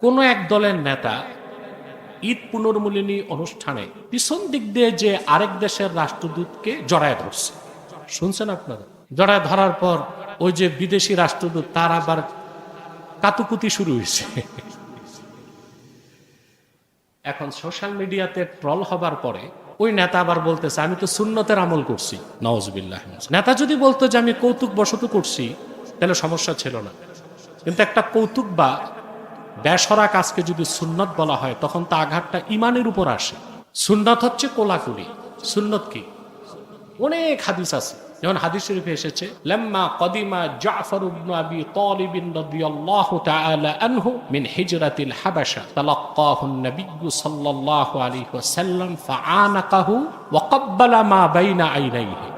কোন এক দলের নেতা ঈদ পুনর্মিলনী অনুষ্ঠানে পিছন দিক দিয়ে যে আরেক দেশের রাষ্ট্রদূতকে জড়ায় ধরছে, শুনছেন আপনারা? জড়ায় ধরার পর ওই যে বিদেশি রাষ্ট্রদূত তার আবার কাতুকুতি শুরু হয়েছে। এখন সোশ্যাল মিডিয়াতে ট্রল হবার পরে ওই নেতা আবার বলতেছে আমি তো সুন্নতের আমল করছি। নওয়াজবিল্লাহ। নেতা যদি বলতো যে আমি কৌতুক বশত করছি তাহলে সমস্যা ছিল না, কিন্তু একটা কৌতুক বা বেসরা কাজকে যদি সুন্নত বলা হয় তখন তা আঘাতটা ইমানের উপর আসে। সুন্নত হচ্ছে কোলাকুলি। সুন্নত কি? অনেক হাদিস আছে, যেমন হাদিস শরীফে এসেছে লাম্মা কদিমা জাফর ইবনে আবি তালিব রাদিয়াল্লাহু তাআলা আনহু মিন হিজরাতিল হাবাশা তালাক্কাহু নবী সাল্লাল্লাহু আলাইহি ওয়াসাল্লাম ফাআনাকাহু ওয়া ক্বাব্বালা মা বাইনা আইনাইহি।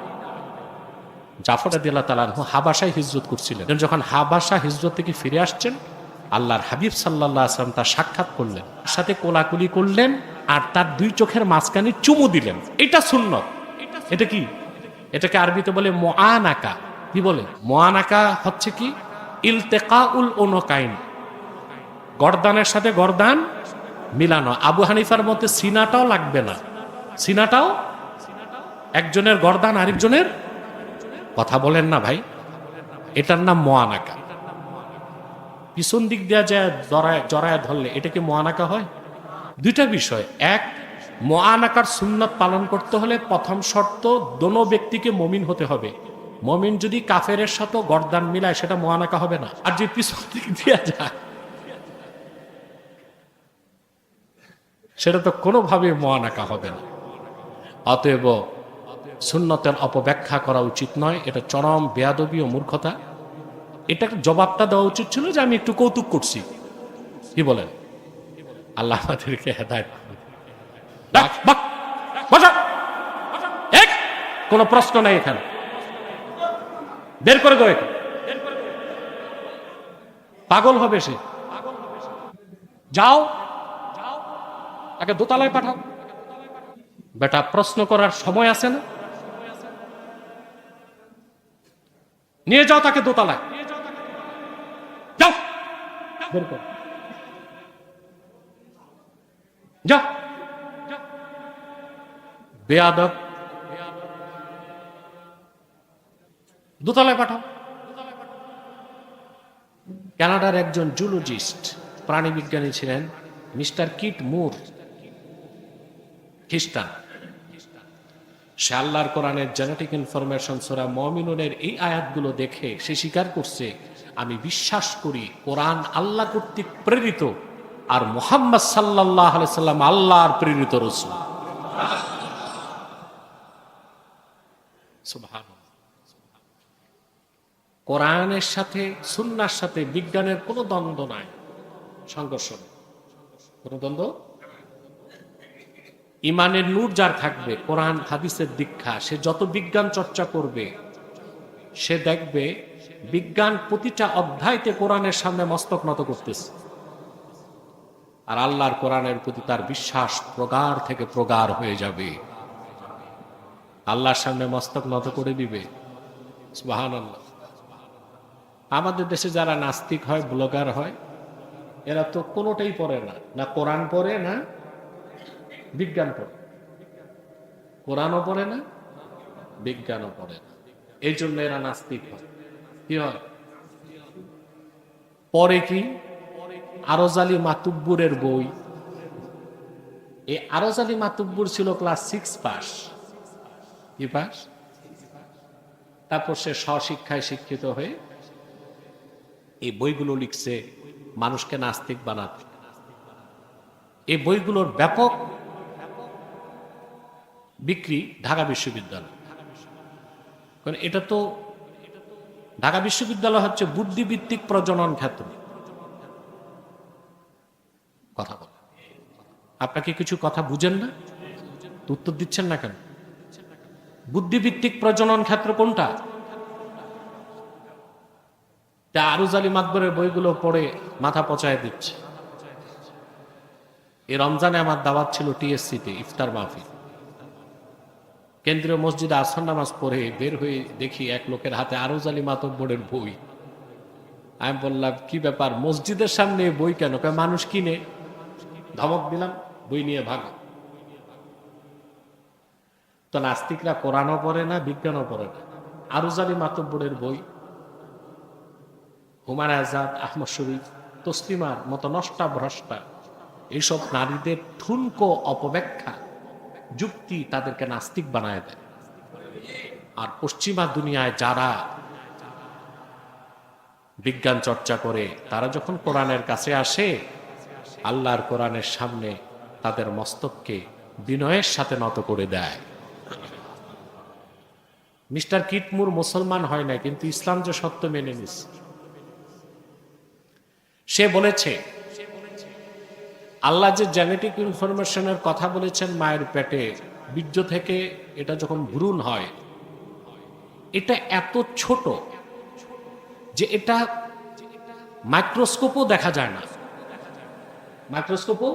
জাফর রাদিয়াল্লাহু তাআলা আনহু হাবাশায় হিজরত করছিলেন। যখন হাবাশা হিজরত থেকে ফিরে আসছেন আল্লাহর হাবিব সাল্লাল্লাহু আলাইহি ওয়াসাল্লাম তার সাক্ষাৎ করলেন, তার সাথে কোলাকুলি করলেন আর তার দুই চোখের মাঝখানে চুমু দিলেন। এটা সুন্নত। এটা কি? এটাকে আরবিতে বলে মুআনাকা। কি বলে? মুআনাকা হচ্ছে কি? ইলতিকাউল উনকাইন, গর্দানের সাথে গর্দান মিলানো। আবু হানিফার মতে সিনাটাও লাগবে না, সিনাটাও একজনের গর্দান আরেকজনের। কথা বলেন না ভাই, এটার নাম মুআনাকা। পিছন দিক দেওয়া যায় জড়ায় ধরলে এটা কি মুআনাকা হয়? দুইটা বিষয়। এক, মুআনাকার সুন্নাত পালন করতে হলে প্রথম শর্ত দোনো ব্যক্তিকে মুমিন হতে হবে। মুমিন যদি কাফেরের সাথে গর্দান মিলায় সেটা মুআনাকা হবে না। আর যে পিছন দিক দেওয়া যায় সেটা তো কোনোভাবে মুআনাকা হবে না। অতএব সুন্নতের অপব্যাখ্যা করা উচিত নয়, এটা চরম বেয়াদবি ও মূর্খতা। এটাকে জবাবটা দেওয়া উচিত ছিল যে আমি একটু কৌতুক করছি। কি বলেন? আল্লাহ আমাদেরকে হেদায়েত। কোন প্রশ্ন নাই এখানে, বের করে দাও। এটা পাগল হবে সে। যাও তাকে দোতলায় পাঠাও। বেটা প্রশ্ন করার সময় আছে না? নিয়ে যাও তাকে দোতলায়, যাও বের করো, যাও। বেয়াদব, দোতলায় পাঠাও। কানাডার একজন জুলজিস্ট, প্রাণী বিজ্ঞানী ছিলেন মিস্টার কিট মুর, খ্রিস্টান। সে আল্লাহর কোরআনের জেনেটিক ইনফরমেশন সূরা মুমিনুনের এই আয়াতগুলো দেখে সে স্বীকার করছে আমি বিশ্বাস করি কোরআন আল্লাহ কর্তৃক প্রেরিত আর মুহাম্মদ সাল্লাল্লাহু আলাইহি সাল্লাম আল্লাহর প্রেরিত রাসূল। সুবহানাল্লাহ। কোরআনের সাথে সুন্নাহর সাথে বিজ্ঞানের কোনো দ্বন্দ্ব নাই, সংঘর্ষ নেই, কোনো দ্বন্দ্ব। ইমানের নূর যার থাকবে, কোরআন হাদিসের দীক্ষা, সে যত বিজ্ঞান চর্চা করবে সে দেখবে বিজ্ঞান প্রতিটা অধ্যায়তে কোরআনের সামনে মস্তক নত করতেছে। আর আল্লাহর কোরআনের প্রতি তার বিশ্বাস প্রগাঢ় থেকে প্রগাঢ় হয়ে যাবে। আল্লাহর সামনে মস্তক নত করে দিবে। সুবহানাল্লাহ। আমাদের দেশে যারা নাস্তিক হয়, ব্লগার হয়, এরা তো কোনোটাই পড়ে না, না কোরআন পড়ে না বিজ্ঞান পড়ে। কোরআনও পড়ে না, বিজ্ঞানও পড়ে না। এই জন্য এরা নাস্তিক হয়। কি হয়? পরে কি? আরজ আলী মাতুব্বুরের বই। এই আরজ আলী মাতুব্বুর ছিল ক্লাস 6 পাস। কি পাস? তারপর সে স্বশিক্ষায় শিক্ষিত হয়ে এই বইগুলো লিখছে মানুষকে নাস্তিক বানাতে। এই বইগুলোর ব্যাপক বিক্রি ঢাকা বিশ্ববিদ্যালয়। কারণ এটা তো ঢাকা বিশ্ববিদ্যালয় হচ্ছে বুদ্ধিভিত্তিক প্রজনন ক্ষেত্র। কথা বল, আপনাকে কিছু কথা বুঝেন না, উত্তর দিচ্ছেন না কেন? বুদ্ধিভিত্তিক প্রজনন ক্ষেত্র কোনটা? আরজ আলী মাতবরের বইগুলো পড়ে মাথা পচায় দিচ্ছে। এই রমজানে আমার দাওয়াত ছিল টিএসসিতে, ইফতার মাহফিল। কেন্দ্রীয় মসজিদে আসর নামাজ পড়ে বের হয়ে দেখি এক লোকের হাতে আরজ আলী মাতব্বরের বই। আমি বললাম কি ব্যাপার, মসজিদের সামনে বই কেন? মানুষ কিনে। ধমক দিলাম, বই নিয়ে ভাগ। তো নাস্তিকরা কোরআনও পড়ে না, বিজ্ঞানও পড়ে না। আরুজালি মাতব্বরের বই, হুমায়ুন আজাদ, আহমদ শরীফ, তসলিমার মতো নষ্টা ভ্রষ্টা এইসব নারীদের ঠুনকো অপব্যাখ্যা যুক্তি তাদেরকে নাস্তিক বানায় দেয়। আর পশ্চিমা দুনিয়ায় যারা বিজ্ঞান চর্চা করে, তারা যখন কোরআনের কাছে আসে, আল্লাহর কোরআনের সামনে তাদের মস্তককে বিনয়ের সাথে নত করে দেয়। মিস্টার কিটমুর মুসলমান হয় না, কিন্তু ইসলাম যে সত্য মেনে নিছে। সে বলেছে আল্লাহ যে জেনেটিক ইনফরমেশনের কথা বলেছেন মায়ের পেটে বীর্য থেকে, এটা যখন ভ্রূণ হয়, এটা এত ছোট যে এটা মাইক্রোস্কোপও দেখা যায় না। মাইক্রোস্কোপও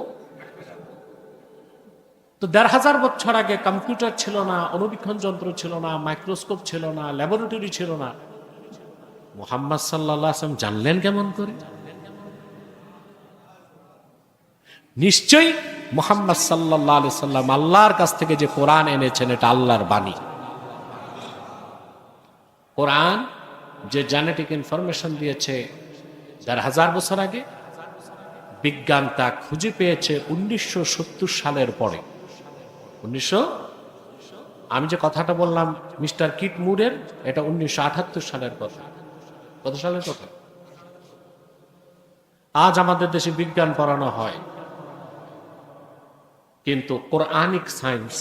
তো ১৫০০ বছর আগে কম্পিউটার ছিল না, অনুবীক্ষণ যন্ত্র ছিল না, মাইক্রোস্কোপ ছিল না, ল্যাবরেটরি ছিল না। মুহাম্মদ সাল্লাল্লাহু আলাইহি ওয়াসাল্লাম জানলেন কেমন করে? নিশ্চয়ই মুহাম্মদ সাল্লাল্লাহু আলাইহি সাল্লাম আল্লাহর কাছ থেকে যে কোরআন এনেছেন, এটা আল্লাহর বাণী। কোরআন যে জেনেটিক ইনফরমেশন দিয়েছে ১৫০০ বছর আগে, বিজ্ঞান তা খুঁজে পেয়েছে ১৯৭০ সালের পরে। আমি যে কথাটা বললাম মিস্টার কিটমুরের, এটা ১৯৭৮ সালের কথা। কত সালের কথা? আজ আমাদের দেশে বিজ্ঞান পড়ানো হয়, কিন্তু কোরআনিক সায়েন্স,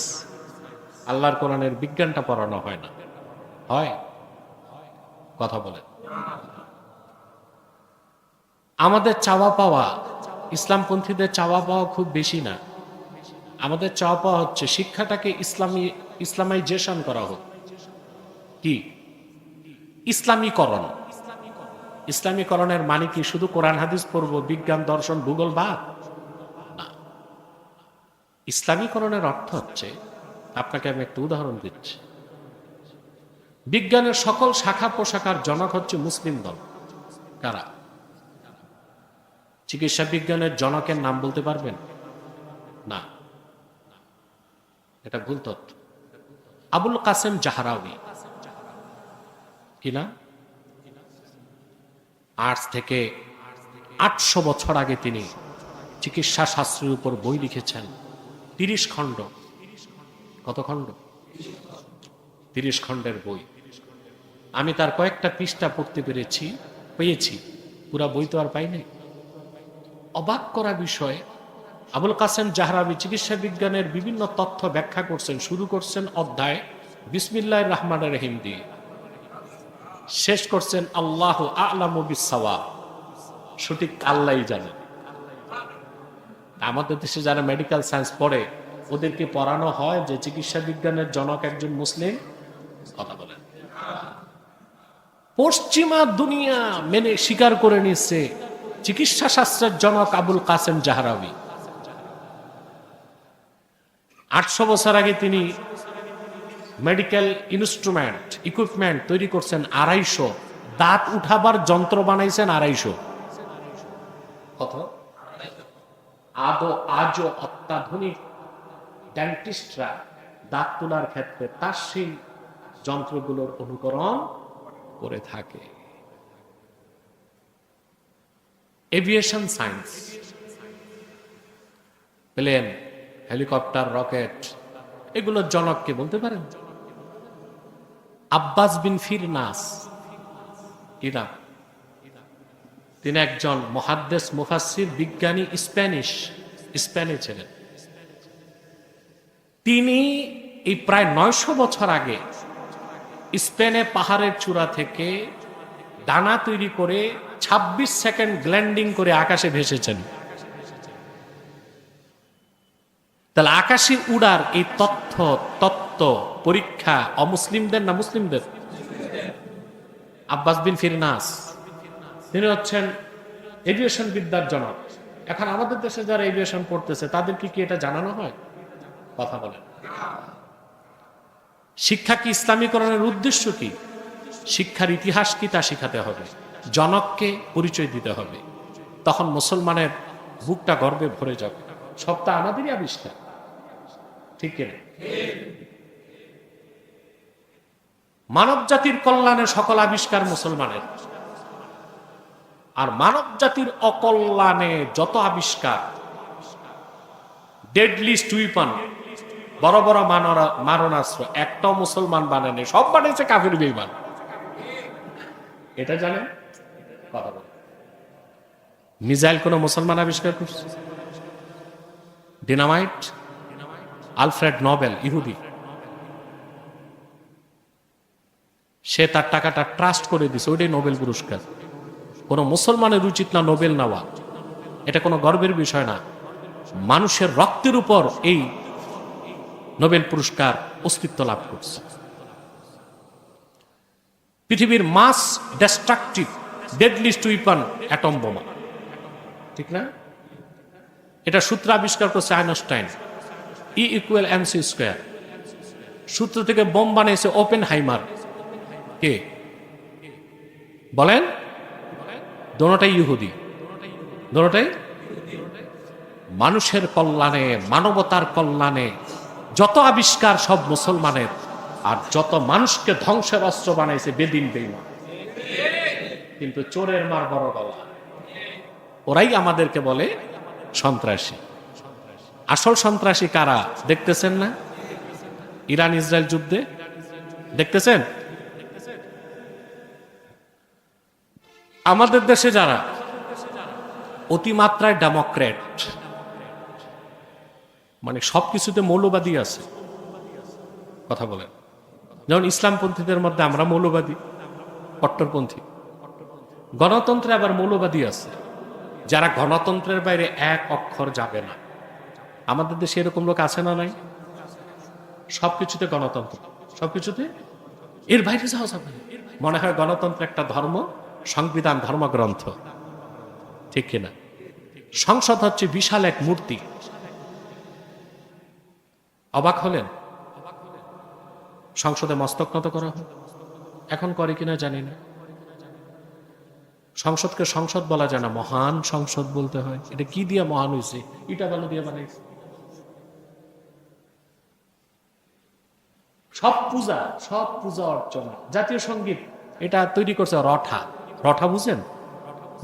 আল্লাহর কোরআনের বিজ্ঞানটা পড়ানো হয় না। হয়? কথা বলেন। আমাদের চাওয়া পাওয়া, ইসলামপন্থীদের চাওয়া পাওয়া খুব বেশি না। আমাদের চাওয়া পাওয়া হচ্ছে শিক্ষাটাকে ইসলামাইজেশন করা হোক। কি? ইসলামীকরণ। ইসলামীকরণের মানে কি শুধু কোরআন হাদিস পড়ব, বিজ্ঞান দর্শন ভূগোল বাদ? না। ইসলামীকরণের অর্থ হচ্ছে, আপনাকে আমি একটা উদাহরণ দিচ্ছি। বিজ্ঞানের সকল শাখা প্রশাখার জনক হচ্ছে মুসলিম দল। কারা? চিকিৎসা বিজ্ঞানের জনকের নাম বলতে পারবেন? না, এটা ভুল তথ্য। আবুল কাসেম জাহরাউই, কি না? আজ থেকে ৮০০ বছর আগে তিনি চিকিৎসা শাস্ত্রের উপর বই লিখেছেন, ৩০ খণ্ড। কত খণ্ড? ৩০ খণ্ডের বই। আমি তার কয়েকটা পৃষ্ঠা পড়তে পেয়েছি, পুরা বই তো আর পাইনি। অবাক করা বিষয়, আবুল কাসেম জাহরাবি চিকিৎসা বিজ্ঞানের বিভিন্ন তথ্য ব্যাখ্যা করছেন। শুরু করছেন অধ্যায় বিসমিল্লাহির রহমানির রহিম দিয়ে, শেষ করছেন আল্লাহু আ'লামু বিস-সাওয়াব, সঠিক আল্লাহই জানেন। আমাদের দেশে যারা মেডিকেল সায়েন্স পড়ে, ওদেরকে পড়ানো হয় যে চিকিৎসা বিজ্ঞানের জনক একজন মুসলিম। কথা বলেন। পশ্চিমা দুনিয়া মেনে স্বীকার করে নিচ্ছে চিকিৎসা শাস্ত্রের জনক আবুল কাসেম জাহরাবি। ৮০০ বছর আগে তিনি মেডিকেল ইকুইপমেন্ট তৈরি করছেন ২৫০। দাঁত উঠাবার যন্ত্র বানাইছেন ২৫০। কত? আজও অত্যাধুনিক ডেন্টিস্টরা দাঁত তোলার ক্ষেত্রে তার সেই যন্ত্রগুলোর অনুকরণ করে থাকে। Aviation science, plane, helicopter, rocket, এগুলোর জনককে বলতে পারেন? আব্বাস বিন ফিরনাস, ইরাক। তিনি একজন মুহাদ্দিস, মুফাসসির, বিজ্ঞানী, স্পেনে ছিলেন। তিনি এই প্রায় ৯০০ বছর আগে স্পেনে পাহাড়ের চূড়া থেকে ডানা তৈরি করে ২৬ সেকেন্ড গ্ল্যান্ডিং করে আকাশে ভেসেছেন। তাহলে আকাশে উড়ার এই তত্ত্ব পরীক্ষা অমুসলিমদের না মুসলিমদের? আব্বাস বিন ফিরনাস, তিনি হচ্ছেন এভিয়েশন বিদ্যার জনক। এখন আমাদের দেশে যারা এভিয়েশন পড়তেছে, তাদেরকে কি এটা জানানো হয়? কথা বলেন। শিক্ষা কি ইসলামীকরণের উদ্দেশ্য কি? শিক্ষার ইতিহাস কি তা শিখাতে হবে। জনককে পরিচয় দিতে হবে, তখন মুসলমানের বুকটা গর্বে ভরে যাবে। সবটা আমাদেরই আবিষ্কার, ঠিক কিনা? মানব জাতির কল্যাণে সকল আবিষ্কার মুসলমানের, আর মানব জাতির অকল্যাণে যত আবিষ্কার, ডেডলিস্ট উইপন, বড় বড় মারণাস্ত্র একটাও মুসলমান বানায়নি, সব বানিয়েছে কাফির বেঈমান। এটা জানেন? কথা বলেন। মিসাইল কোন মুসলমান আবিষ্কার করছে? ডিনামাইট আলফ্রেড নোবেল, ইহুদি, সে তার টাকাটা ট্রাস্ট করে দিছে, ওইটাই নোবেল পুরস্কার। কোন মুসলমানের উচিত না নোবেল নেওয়া, এটা কোনো গর্বের বিষয় না। মানুষের রক্তের উপর এই নোবেল পুরস্কার অস্তিত্ব লাভ করছে। পৃথিবীর মাস ডিস্ট্রাকটিভ ডেডলিস্ট উইপন অ্যাটম বোমা, ঠিক না? এটা সূত্র আবিষ্কার করছে আইনস্টাইন, E=mc²। সূত্র থেকে বোম বানিয়েছে ওপেনহাইমার। কে বলেন? দোনোটাই ইহুদি, দোনোটাই। মানুষের কল্যাণে, মানবতার কল্যাণে যত আবিষ্কার সব মুসলমানের, আর যত মানুষকে ধ্বংসের অস্ত্র বানাইছে বেদিন বেঈমান। কিন্তু চোরের মার বড় গলা, ওরাই আমাদেরকে বলে সন্ত্রাসী। আসল সন্ত্রাসী কারা দেখতেছেন না? ইরান ইসরায়েল যুদ্ধে দেখতেছেন? আমাদের দেশে যারা অতিমাত্রায় ডেমোক্রেট, মানে সবকিছুতে মৌলবাদী আছে, কথা বলেন। যেমন ইসলামপন্থীদের মধ্যে আমরা মৌলবাদী, কট্টরপন্থী। গণতন্ত্রে আবার মৌলবাদী আছে, যারা গণতন্ত্রের বাইরে এক অক্ষর যাবে না। আমাদের দেশে এরকম লোক আছে না? নাই? সবকিছুতে গণতন্ত্র, সবকিছুতে, এর বাইরে যাওয়া যাবে না। মনে হয় গণতন্ত্র একটা ধর্ম, সংবিধান ধর্মগ্রন্থ, ঠিক কিনা? সংসদ হচ্ছে বিশাল এক মূর্তি। অবাক হলেন? সংসদে মস্তক নত করা হয়, এখন করে কিনা জানি না। সংসদকে সংসদ বলা যায় না, মহান সংসদ বলতে হয়। এটা কি দিয়ে মহান হয়েছে? ইটা বালু দিয়ে বানাইছে। সব পূজা অর্চনা। জাতীয় সঙ্গীত এটা তৈরি করছে রঠা। রঠা বুঝেন?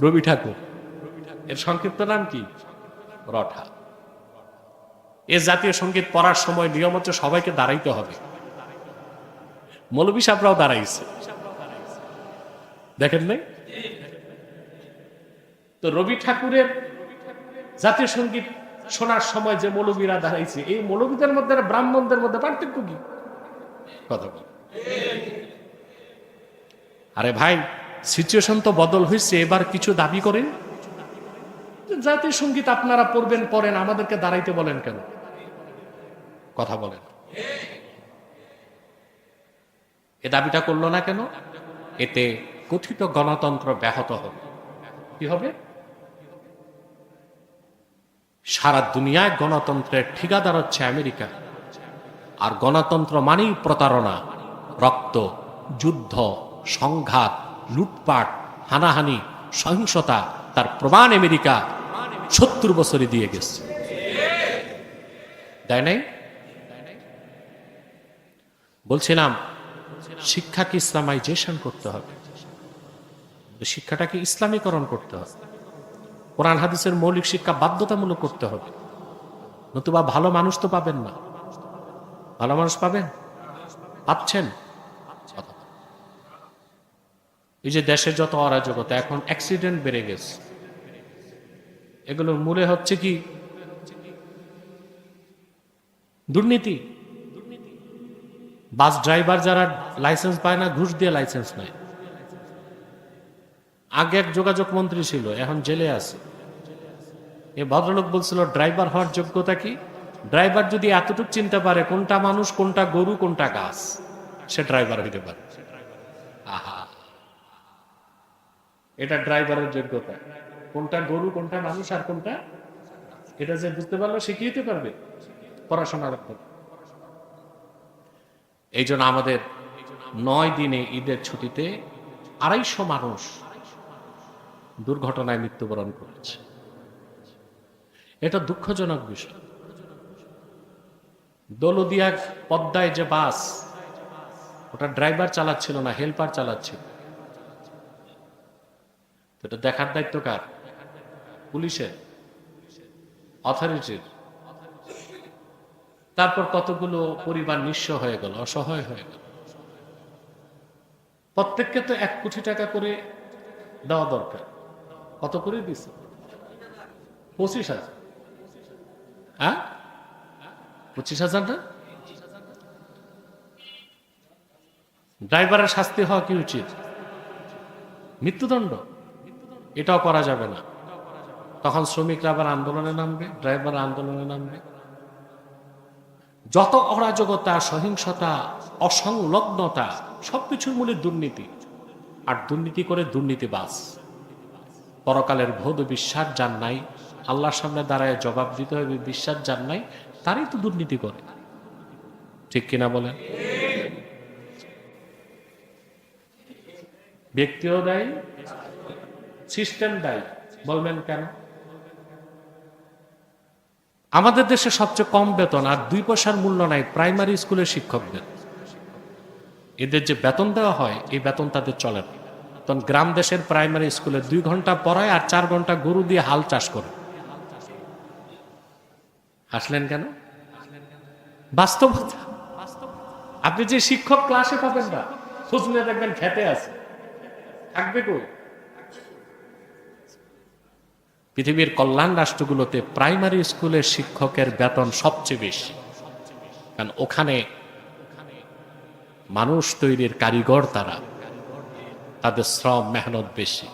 রবি ঠাকুর, এর সংক্ষিপ্ত নাম কি? রঠা। এ জাতীয় সঙ্গীত পড়ার সময় নিয়ম হচ্ছে সবাইকে দাঁড়াইতে হবে। মৌলভী সাহেবরাও দাঁড়াইছে, দেখেন নাই? তো রবি ঠাকুরের জাতীয় সঙ্গীত শোনার সময় যে মৌলবীরা দাঁড়াইছে, এই মৌলবীদের মধ্যে ব্রাহ্মণদের মধ্যে পার্থক্য কি? কথা বল। আরে ভাই, সিচুয়েশন তো বদল হয়েছে, এবার কিছু দাবি করেন। জাতীয় সঙ্গীত আপনারা পড়বেন, পড়েন, আমাদেরকে দাঁড়াইতে বলেন কেন? কথা বলেন। এ দাবিটা করলো না কেন? এতে কথিত গণতন্ত্র ব্যাহত হবে। কি হবে? সারা দুনিয়ায় গণতন্ত্রের ঠিকাদার হচ্ছে আমেরিকা, আর গণতন্ত্র মানেই প্রতারণা, রক্ত, যুদ্ধ, সংঘাত, লুটপাট, হানাহানি, সহিংসতা। তার প্রমাণ আমেরিকা 70 বছরে দিয়ে গেছে, তাই নাই? বলছিলাম শিক্ষাকে ইসলামাইজেশন করতে হবে, শিক্ষাটাকে ইসলামীকরণ করতে হবে, কোরআন হাদিসের মৌলিক শিক্ষা বাধ্যতামূলক করতে হবে, নতুবা ভালো মানুষ তো পাবেন না। ভালো মানুষ পাবেন? পাচ্ছেন? এই যে দেশের যত অরাজকতা, এখন অ্যাক্সিডেন্ট বেড়ে গেছে, এগুলোর মূলে হচ্ছে কি? দুর্নীতি। বাস ড্রাইভার যারা লাইসেন্স পায় না, ঘুষ দিয়ে লাইসেন্স নেয়। আগে এক যোগাযোগ মন্ত্রী ছিল, এখন জেলে আছে। এ ভদ্রলোক বলছিল ড্রাইভার হওয়ার যোগ্যতা কি? ড্রাইভার যদি এতটুকু চিনতে পারে কোনটা মানুষ, কোনটা গরু, কোনটা গাছ, সে ড্রাইভার হইতে পারে। আহা, এটা ড্রাইভারের যোগ্যতা, কোনটা গরু, কোনটা মানুষ, আর কোনটা, এটা যে বুঝতে পারলো সে কি হতে পারবে? পড়াশোনা রাখতে। এই জন্য আমাদের 9 দিনে ঈদের ছুটিতে 250 মানুষ দুর্ঘটনায় মৃত্যুবরণ করেছে। এটা দুঃখজনক বিষয়। দৌলদিয়া পদ্মায় যে বাস, ওটা ড্রাইভার চালাচ্ছিল না, হেল্পার চালাচ্ছিল। এটা দেখার দায়িত্ব কার? পুলিশের, অথরিটির। তারপর কতগুলো পরিবার নিঃস্ব হয়ে গেল, অসহায় হয়ে গেল। প্রত্যেককে তো 1 কোটি টাকা করে দেওয়া দরকার। কত করে দিছে? 25,000। হ্যাঁ, 25,000 না? ড্রাইভারের শাস্তি হওয়া কি উচিত? মৃত্যুদণ্ড। এটাও করা যাবে না। তখন শ্রমিকরা আবার আন্দোলনে নামবে, ড্রাইভার আন্দোলনে নামবে। যত অরাজকতা, সহিংসতা, অসংলগ্নতা, সবকিছুর মূলে দুর্নীতি। আর দুর্নীতি করে দুর্নীতিবাজ। পরকালের ভোদ বিশ্বাস যার নাই, আল্লাহর সামনে দাঁড়ায় জবাব দিতে হবে বিশ্বাস যার নাই, তারই তো দুর্নীতি করে। ঠিক কিনা বলেন? ব্যক্তিও দায়ী, সিস্টেম দায়ী। বলবেন কেন? আমাদের দেশে সবচেয়ে কম বেতন আর 2 পয়সার মূল্য নাই প্রাইমারি স্কুলের শিক্ষকদের। এদের যে বেতন দেওয়া হয়, এই বেতন তাদের চলে না। তখন গ্রাম দেশের প্রাইমারি স্কুলে 2 ঘন্টা পড়ায় আর 4 ঘন্টা গরু দিয়ে হাল চাষ করে। হাসলেন কেন? বাস্তবতা। আপনি যে শিক্ষক ক্লাসে পাবেন না, খোঁজ নিয়ে দেখবেন খেতে আছে, থাকবে কই? পৃথিবীর কল্যাণ রাষ্ট্রগুলোতে প্রাইমারি স্কুলের শিক্ষকের বেতন সবচেয়ে বেশি, কারণ ওখানে মানুষ তৈরির কারিগর তারা, তাদের শ্রম মেহনত বেশি।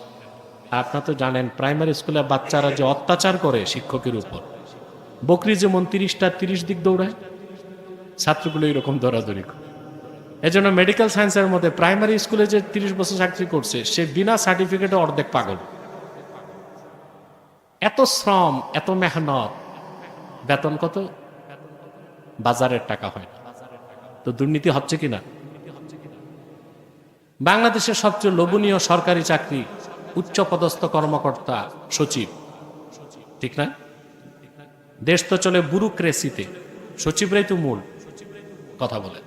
আপনারা তো জানেন প্রাইমারি স্কুলে বাচ্চারা যে অত্যাচার করে শিক্ষকের উপর, বকরি যেমন 30টা 30 দিক দৌড়ায়, ছাত্রগুলো এরকম দৌড়াদৌড়ি করে। এজন্য মেডিকেল সায়েন্সের মধ্যে প্রাইমারি স্কুলে যে 30 বছর চাকরি করছে, সে বিনা সার্টিফিকেটে অর্ধেক পাগল। এত শ্রম, এত মেহনত, বেতন কত? বাজারের টাকা হয় না। তো দুর্নীতি হচ্ছে কিনা? বাংলাদেশের সবচেয়ে লোভনীয় সরকারি চাকরি উচ্চপদস্থ কর্মকর্তা, সচিব, ঠিক না? দেশ তো চলে ব্যুরোক্রেসিতে, সচিবরাই তো মূল কথা বলে।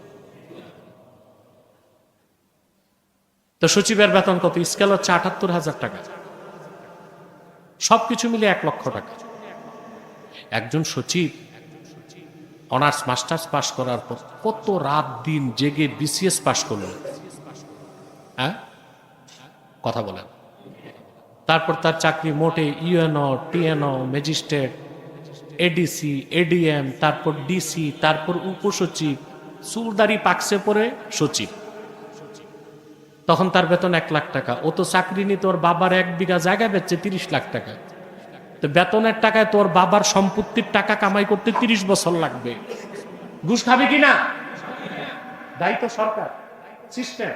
তো সচিবের বেতন কত? স্কেল হচ্ছে 78,000 টাকা, সবকিছু মিলে 1 লক্ষ টাকা। একজন সচিব অনার্স মাস্টার্স পাস করার পর কত রাত দিন জেগে বিসিএস পাস করল, হ্যাঁ? কথা বলেন। তারপর তার চাকরি মোটে UNO, TNO, magistrate, ADC, ADM, তারপর ডিসি, তারপর উপসচিব, চুলদারি পাকসে পরে সচিব। তখন তার বেতন 1 লাখ টাকা। ও তো চাকরি নিয়ে তোর বাবার 1 বিঘা জায়গা বেচছে 30 লাখ টাকা। তো বেতনের টাকায় তোর বাবার সম্পত্তির টাকা কামাই করতে 30 বছর লাগবে। ঘুষ খাবে কিনা? দায়িত্ব সরকার, সিস্টেম।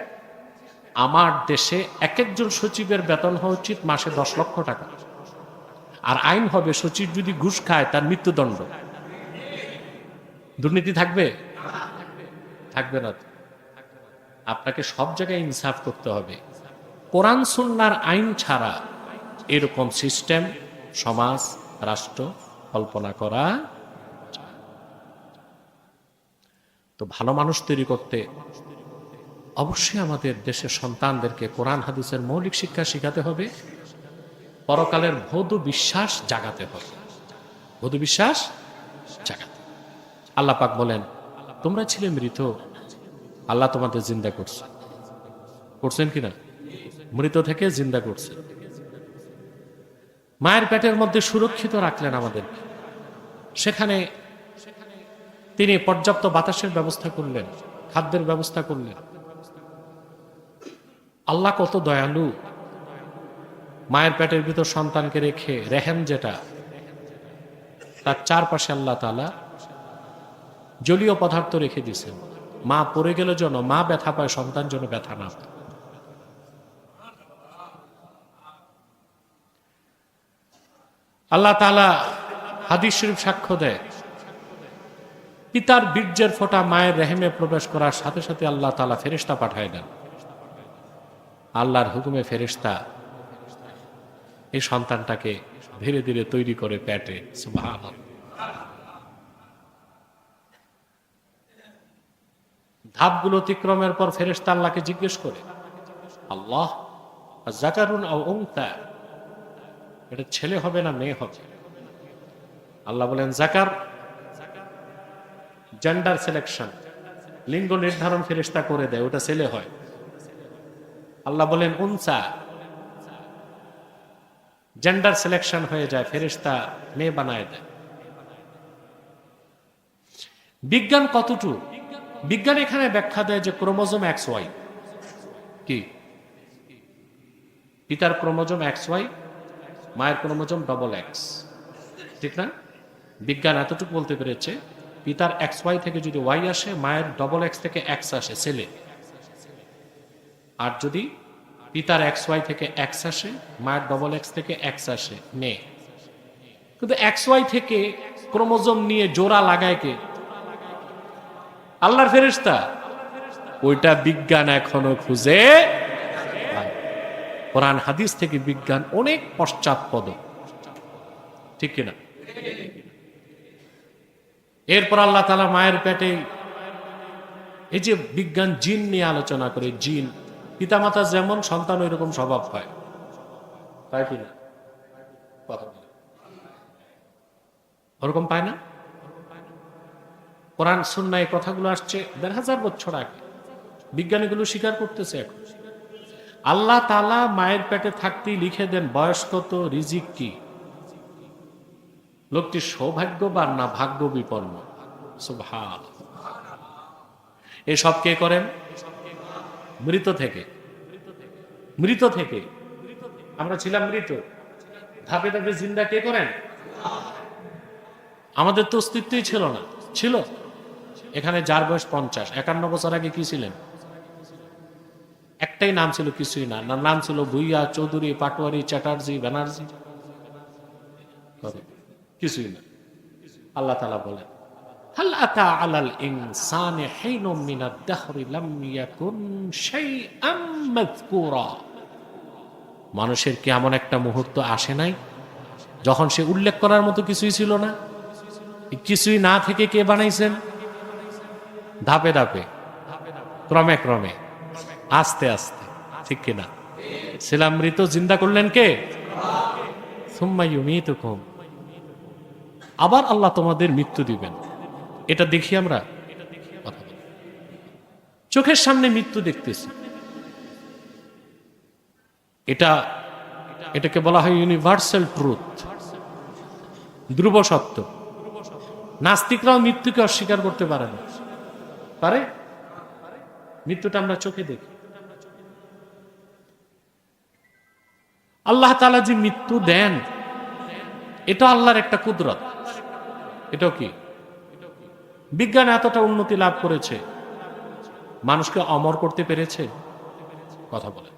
আমার দেশে এক একজন সচিবের বেতন হওয়া উচিত মাসে 10 লক্ষ টাকা। আর আইন হবে সচিব যদি ঘুষ খায় তার মৃত্যুদণ্ড। দুর্নীতি থাকবে? থাকবে না। আপনাকে সব জায়গায় ইনসাফ করতে হবে। কোরআন সুন্নাহর আইন ছাড়া এরকম সিস্টেম, সমাজ, রাষ্ট্র কল্পনা করা। তো ভালো মানুষ তৈরি করতে অবশ্যই আমাদের দেশের সন্তানদেরকে কোরআন হাদিসের মৌলিক শিক্ষা শিখাতে হবে, পরকালের ভৌত বিশ্বাস জাগাতে হবে। ভৌত বিশ্বাস জাগাতে। আল্লাহ পাক বলেন, তোমরা ছিলে মৃত, আল্লাহ তোমাদের জিন্দা করছে। করছেন কিনা? মৃত থেকে জিন্দা করছে। মায়ের পেটের মধ্যে সুরক্ষিত রাখলেন আমাদের। সেখানে তিনি পর্যাপ্ত বাতাসের ব্যবস্থা করলেন, খাদ্যের ব্যবস্থা করলেন। আল্লাহ কত দয়ালু। মায়ের পেটের ভিতর সন্তানকে রেখে রেহেম যেটা, তার চারপাশে আল্লাহ তাআলা জলীয় পদার্থ রেখে দিয়েছেন। মা পড়ে গেলে যেন মা ব্যথা পায়, সন্তান যেন ব্যথা না পায়। আল্লাহ তাআলা হাদিস শরীফ সাক্ষ্য দেয়, পিতার বীর্যের ফোঁটা মায়ের রেহেমে প্রবেশ করার সাথে সাথে আল্লাহ তাআলা ফেরেশতা পাঠায় দেন। আল্লাহর হুকুমে ফেরেশতা এই সন্তানটাকে ধীরে ধীরে তৈরি করে পেটে। সুবহানাল্লাহ। ধাপগুলো অতিক্রমের পর ফেরেশতা আল্লাহকে জিজ্ঞেস করে, আল্লাহ যাকারুন আও উনসা, এটা ছেলে হবে না মেয়ে হবে? আল্লাহ বলেন যাকার, জেন্ডার সিলেকশন, লিঙ্গ নির্ধারণ ফেরেশতা করে দেয়, ওটা ছেলে হয়। আল্লাহ বলেন উনসা, জেন্ডার সিলেকশন হয়ে যায়, ফেরেশতা মেয়ে বানায় দেয়। বিজ্ঞান কতটুকু? বিজ্ঞান এখানে ব্যাখ্যা দেয় যে ক্রোমোজোম এক্স ওয়াই, কি পিতার ক্রোমোজোম এক্স ওয়াই, মায়ের ক্রোমোজোম ডবল এক্স, ঠিক না? বিজ্ঞান এতটুকু বলতে পেরেছে পিতার এক্স ওয়াই থেকে যদি ওয়াই আসে, মায়ের ডবল এক্স থেকে এক্স আসে, ছেলে। আর যদি পিতার এক্স ওয়াই থেকে এক্স আসে, মায়ের ডবল এক্স থেকে এক্স আসে, মেয়ে। কিন্তু এক্স ওয়াই থেকে ক্রোমোজোম নিয়ে জোড়া লাগায় কে? আল্লাহর ফেরেশতা। ওইটা বিজ্ঞান এখনো খুঁজে পায়। কোরআন হাদিস থেকে বিজ্ঞান অনেক পশ্চাৎপদ, ঠিক কিনা? এরপর আল্লাহ তাআলা মায়ের পেটে, এই যে বিজ্ঞান জিন নিয়ে আলোচনা করে, জিন পিতামাতা যেমন সন্তান ওই রকম স্বভাব হয়, তাই কিনা? ওরকম পায় না? কোরআন সুন্নাহ এই কথাগুলো আসছে ১,৫০০ বছর আগে, বিজ্ঞানীগুলো স্বীকার করতেছে এখন। আল্লাহ তাআলা মায়ের পেটে থাকতেই লিখে দেন বয়স কত, রিজিক কি। লোকটি সৌভাগ্যবান না ভাগ্য বিপন্ন? সুবহানাল্লাহ। এসব কে করেন? মৃত থেকে। মৃত থেকে আমরা ছিলাম মৃত, ধাপে ধাপে জিন্দা কে করেন? আমাদের তো অস্তিত্বই ছিল না। ছিল এখানে যার বয়স ৫০, ৫১ বছর আগে কি ছিলেন? একটাই নাম ছিল, কিছুই না। নাম ছিল ভুইয়া, চৌধুরী, পাটোয়ারি, চ্যাটার্জি, ব্যানার্জি, কিছুই না। আল্লাহ তাআলা বলেন হাল আতা আলাল ইনসানি হিনুম মিনাদ দাহরি লাম ইয়াকুন শাইআম মাযকুরা। মানুষের কি এমন একটা মুহূর্ত আসে নাই যখন সে উল্লেখ করার মতো কিছুই ছিল না? কিছুই না থেকে কে বানাইছেন? ধাপে ধাপে, ক্রমে ক্রমে, আস্তে আস্তে, ঠিক কিনা? ছিলাম মৃত, জিন্দা করলেন কে? সুম্মা ইউমীতুকুম, আবার আল্লাহ তোমাদের মৃত্যু দিবেন। এটা দেখি আমরা, চোখের সামনে মৃত্যু দেখতেছি। এটাকে বলা হয় ইউনিভার্সাল ট্রুথ, ধ্রুব সত্য। নাস্তিকরাও মৃত্যুকে অস্বীকার করতে পারে না। পারে? মৃত্যুটা আমরা চোখে দেখি। আল্লাহ তাআলা যে মৃত্যু দেন, এটা আল্লাহর একটা কুদরত। এটাও কি? বিজ্ঞান এতটা উন্নতি লাভ করেছে, মানুষকে অমর করতে পেরেছে? কথা বলে